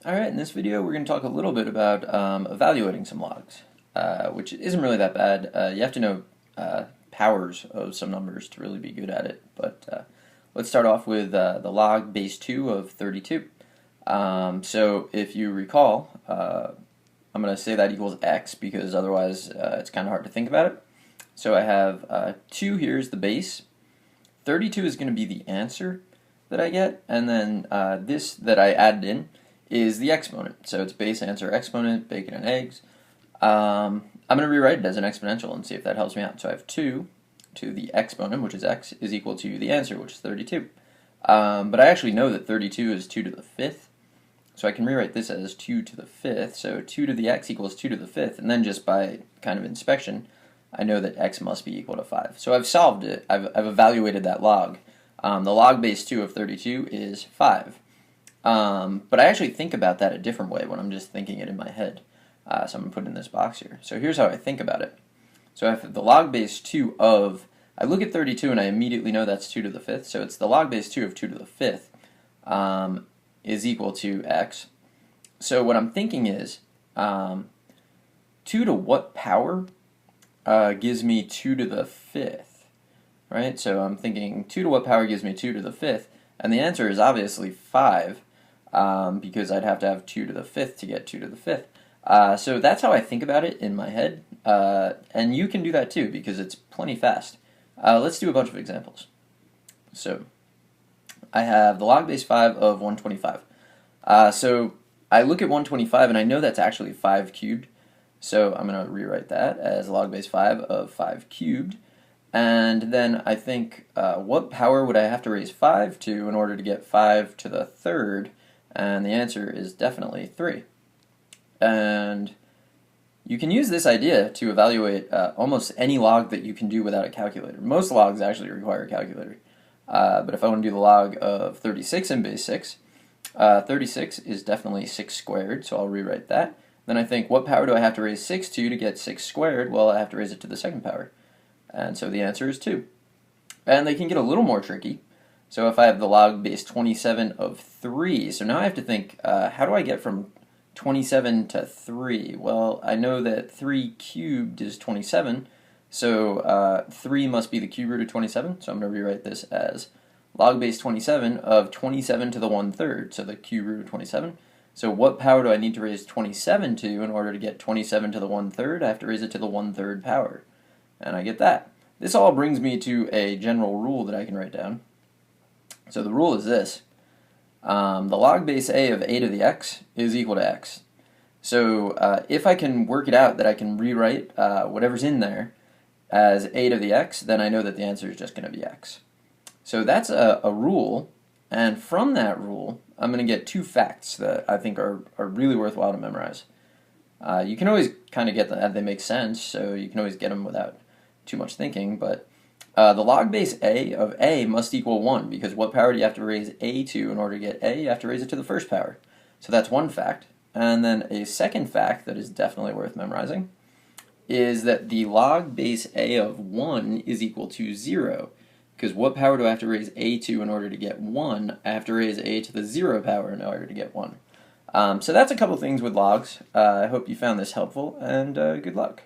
Alright, in this video we're going to talk a little bit about evaluating some logs, which isn't really that bad. You have to know powers of some numbers to really be good at it, but let's start off with the log base 2 of 32. So if you recall, I'm going to say that equals x because otherwise it's kind of hard to think about it. So I have 2 here is the base, 32 is going to be the answer that I get, and then this that I added in is the exponent. So it's base, answer, exponent, bacon and eggs. I'm going to rewrite it as an exponential and see if that helps me out. So I have 2 to the exponent, which is x, is equal to the answer, which is 32. But I actually know that 32 is 2 to the 5th. So I can rewrite this as 2 to the 5th. So 2 to the x equals 2 to the 5th. And then just by kind of inspection, I know that x must be equal to 5. So I've solved it. I've evaluated that log. The log base 2 of 32 is 5. But I actually think about that a different way when I'm just thinking it in my head. So I'm going to put it in this box here. So here's how I think about it. So I have the log base 2 of, I look at 32 and I immediately know that's 2 to the 5th. So it's the log base 2 of 2 to the 5th is equal to x. So what I'm thinking is 2 to what power gives me 2 to the 5th? Right? So I'm thinking 2 to what power gives me 2 to the 5th? And the answer is obviously 5. Because I'd have to have 2 to the 5th to get 2 to the 5th. So that's how I think about it in my head, and you can do that too because it's plenty fast. Let's do a bunch of examples. So I have the log base 5 of 125. So I look at 125 and I know that's actually 5 cubed, so I'm going to rewrite that as log base 5 of 5 cubed. And then I think, what power would I have to raise 5 to in order to get 5 to the 3rd? And the answer is definitely 3. And you can use this idea to evaluate almost any log that you can do without a calculator. Most logs actually require a calculator. But if I want to do the log of 36 in base 6, 36 is definitely 6 squared, so I'll rewrite that. Then I think, what power do I have to raise 6 to get 6 squared? Well, I have to raise it to the 2nd power. And so the answer is 2. And they can get a little more tricky. So if I have the log base 27 of 3, so now I have to think, how do I get from 27 to 3? Well, I know that 3 cubed is 27, so 3 must be the cube root of 27, so I'm going to rewrite this as log base 27 of 27 to the 1/3, so the cube root of 27. So what power do I need to raise 27 to in order to get 27 to the 1/3? I have to raise it to the 1/3 power, and I get that. This all brings me to a general rule that I can write down. So the rule is this. The log base a of a to the x is equal to x. So if I can work it out that I can rewrite whatever's in there as a to the x, then I know that the answer is just going to be x. So that's a rule, and from that rule, I'm going to get 2 facts that I think are really worthwhile to memorize. You can always kind of get that they make sense, so you can always get them without too much thinking, but the log base a of a must equal 1, because what power do you have to raise a to in order to get a? You have to raise it to the 1st power. So that's one fact. And then a second fact that is definitely worth memorizing is that the log base a of 1 is equal to 0, because what power do I have to raise a to in order to get 1? I have to raise a to the 0 power in order to get 1. So that's a couple things with logs. I hope you found this helpful, and good luck.